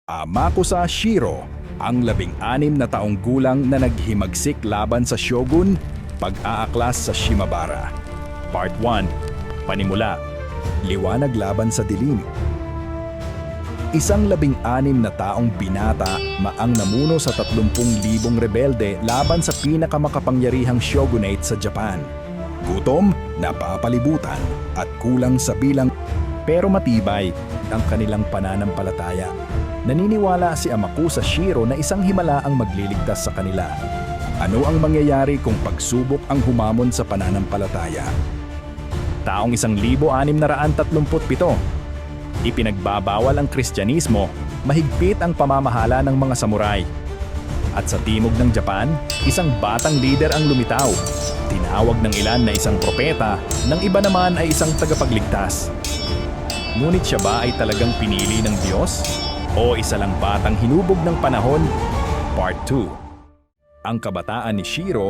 Amakusa Shiro, ang 16 na taong gulang na naghimagsik laban sa Shogun, pag-aaklas sa Shimabara. Part 1, Panimula, Liwanag laban sa dilim. Isang 16 na taong binata maang namuno sa 30,000 rebelde laban sa pinakamakapangyarihang shogunate sa Japan. Gutom, napapalibutan, at kulang sa bilang, pero matibay ang kanilang pananampalataya. Naniniwala si Amakusa Shiro na isang himala ang magliligtas sa kanila. Ano ang mangyayari kung pagsubok ang humamon sa pananampalataya? Taong 1637, ipinagbabawal ang Kristyanismo, mahigpit ang pamamahala ng mga samurai. At sa timog ng Japan, isang batang lider ang lumitaw. Tinawag ng ilan na isang propeta, ng iba naman ay isang tagapagligtas. Ngunit siya ba ay talagang pinili ng Diyos? O isa lang batang hinubog ng panahon? Part 2. Ang kabataan ni Shiro,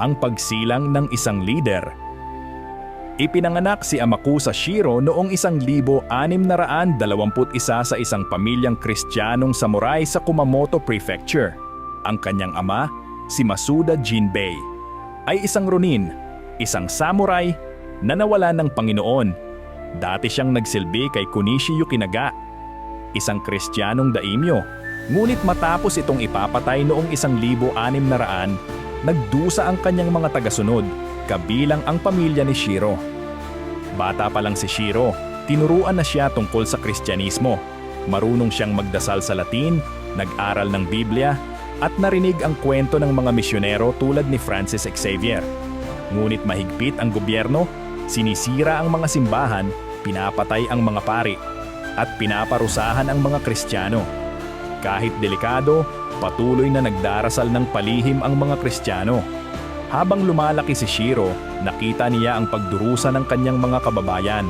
ang pagsilang ng isang lider. Ipinanganak si Amakusa Shiro noong 1621 sa isang pamilyang Kristiyanong samurai sa Kumamoto Prefecture. Ang kanyang ama, si Masuda Jinbei, ay isang ronin, isang samurai na nawala ng Panginoon. Dati siyang nagsilbi kay Kunishi Yukinaga, isang Kristiyanong daimyo. Ngunit matapos itong ipapatay noong 1600, nagdusa ang kanyang mga tagasunod, kabilang ang pamilya ni Shiro. Bata pa lang si Shiro, tinuruan na siya tungkol sa Kristyanismo. Marunong siyang magdasal sa Latin, nag-aral ng Biblia, at narinig ang kwento ng mga misyonero tulad ni Francis Xavier. Ngunit mahigpit ang gobyerno, sinisira ang mga simbahan, pinapatay ang mga pari, at pinaparusahan ang mga Kristiyano. Kahit delikado, patuloy na nagdarasal ng palihim ang mga Kristiyano. Habang lumalaki si Shiro, nakita niya ang pagdurusa ng kanyang mga kababayan.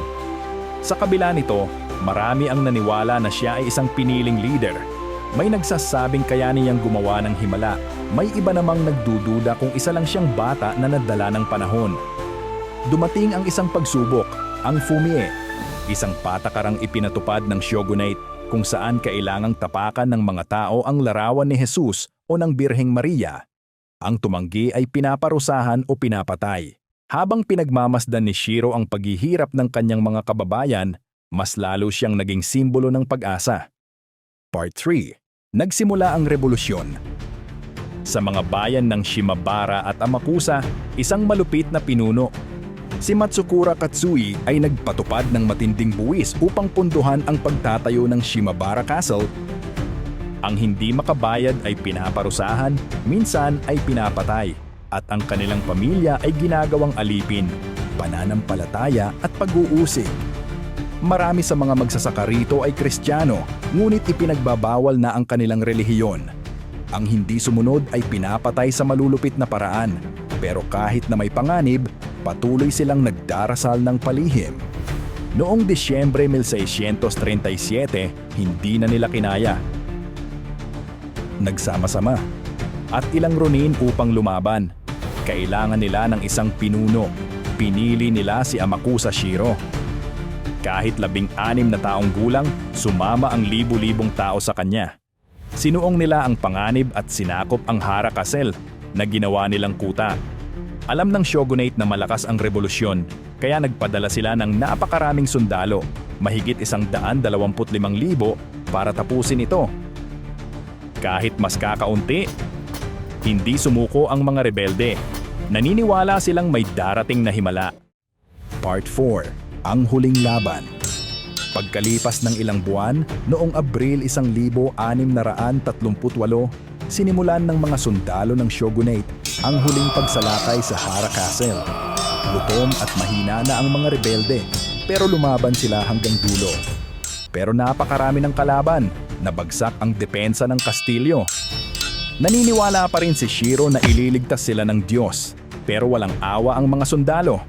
Sa kabila nito, marami ang naniwala na siya ay isang piniling leader. May nagsasabing kaya niyang gumawa ng himala. May iba namang nagdududa kung isa lang siyang bata na nadala ng panahon. Dumating ang isang pagsubok, ang Fumie, isang patakarang ipinatupad ng shogunate kung saan kailangang tapakan ng mga tao ang larawan ni Jesus o ng Birheng Maria. Ang tumanggi ay pinaparusahan o pinapatay. Habang pinagmamasdan ni Shiro ang paghihirap ng kanyang mga kababayan, mas lalo siyang naging simbolo ng pag-asa. Part 3. Nagsimula ang revolusyon. Sa mga bayan ng Shimabara at Amakusa, isang malupit na pinuno, si Matsukura Katsui, ay nagpatupad ng matinding buwis upang punduhan ang pagtatayo ng Shimabara Castle. Ang hindi makabayad ay pinaparusahan, minsan ay pinapatay, at ang kanilang pamilya ay ginagawang alipin, pananampalataya at pag-uusig. Marami sa mga magsasaka rito ay Kristiyano, ngunit ipinagbabawal na ang kanilang relihiyon. Ang hindi sumunod ay pinapatay sa malulupit na paraan, pero kahit na may panganib, patuloy silang nagdarasal ng palihim. Noong Disyembre 1637, hindi na nila kinaya. Nagsama-sama at ilang ronin upang lumaban. Kailangan nila ng isang pinuno. Pinili nila si Amakusa Shiro. Kahit 16 na taong gulang, sumama ang libu-libong tao sa kanya. Sinuong nila ang panganib at sinakop ang Hara Castle na ginawa nilang kuta. Alam ng shogunate na malakas ang revolusyon, kaya nagpadala sila ng napakaraming sundalo, mahigit 125,000 para tapusin ito. Kahit mas kakaunti, hindi sumuko ang mga rebelde. Naniniwala silang may darating na himala. Part 4. Ang huling laban. Pagkalipas ng ilang buwan, noong Abril 1638, sinimulan ng mga sundalo ng shogunate ang huling pagsalakay sa Hara Castle. Gutom at mahina na ang mga rebelde, pero lumaban sila hanggang dulo. Pero napakarami ng kalaban, nabagsak ang depensa ng kastilyo. Naniniwala pa rin si Shiro na ililigtas sila ng Diyos, pero walang awa ang mga sundalo.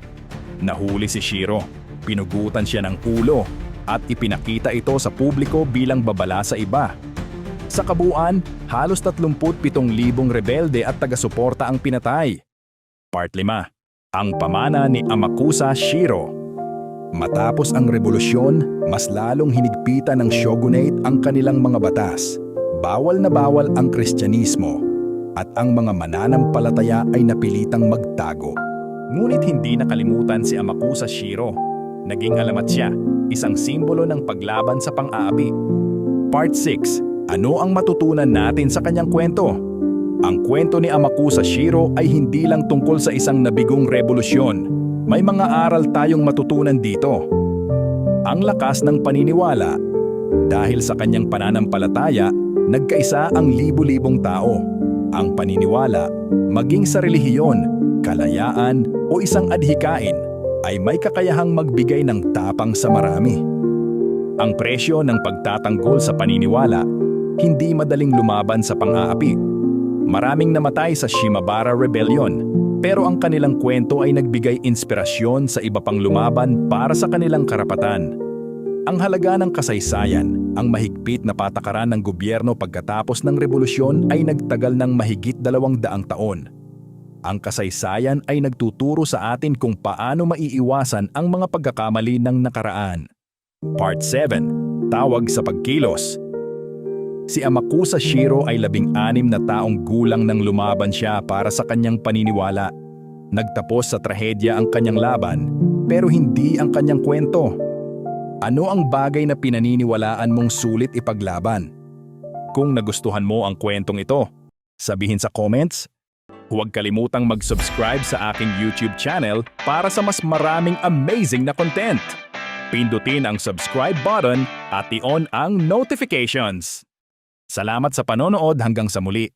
Nahuli si Shiro, pinugutan siya ng ulo, at ipinakita ito sa publiko bilang babala sa iba. Sa kabuuan, halos 37,000 rebelde at taga-suporta ang pinatay. Part 5. Ang pamana ni Amakusa Shiro. Matapos ang revolusyon, mas lalong hinigpitan ng shogunate ang kanilang mga batas. Bawal na bawal ang Kristyanismo at ang mga mananampalataya ay napilitang magtago. Ngunit hindi nakalimutan si Amakusa Shiro. Naging alamat siya, isang simbolo ng paglaban sa pang-aapi. Part 6. Ano ang matutunan natin sa kanyang kwento? Ang kwento ni Amakusa Shiro ay hindi lang tungkol sa isang nabigong revolusyon. May mga aral tayong matutunan dito. Ang lakas ng paniniwala. Dahil sa kanyang pananampalataya, nagkaisa ang libu-libong tao. Ang paniniwala, maging sa relihiyon, kalayaan o isang adhikain, ay may kakayahang magbigay ng tapang sa marami. Ang presyo ng pagtatanggol sa paniniwala, hindi madaling lumaban sa pang-aapi. Maraming namatay sa Shimabara Rebellion, pero ang kanilang kwento ay nagbigay inspirasyon sa iba pang lumaban para sa kanilang karapatan. Ang halaga ng kasaysayan, ang mahigpit na patakaran ng gobyerno pagkatapos ng revolusyon ay nagtagal ng mahigit 200 taon. Ang kasaysayan ay nagtuturo sa atin kung paano maiiwasan ang mga pagkakamali ng nakaraan. Part 7. Tawag sa pagkilos. Si Amakusa Shiro ay 16 na taong gulang nang lumaban siya para sa kanyang paniniwala. Nagtapos sa trahedya ang kanyang laban, pero hindi ang kanyang kwento. Ano ang bagay na pinaniniwalaan mong sulit ipaglaban? Kung nagustuhan mo ang kwentong ito, sabihin sa comments. Huwag kalimutang mag-subscribe sa aking YouTube channel para sa mas maraming amazing na content. Pindutin ang subscribe button at i-on ang notifications. Salamat sa panonood hanggang sa muli.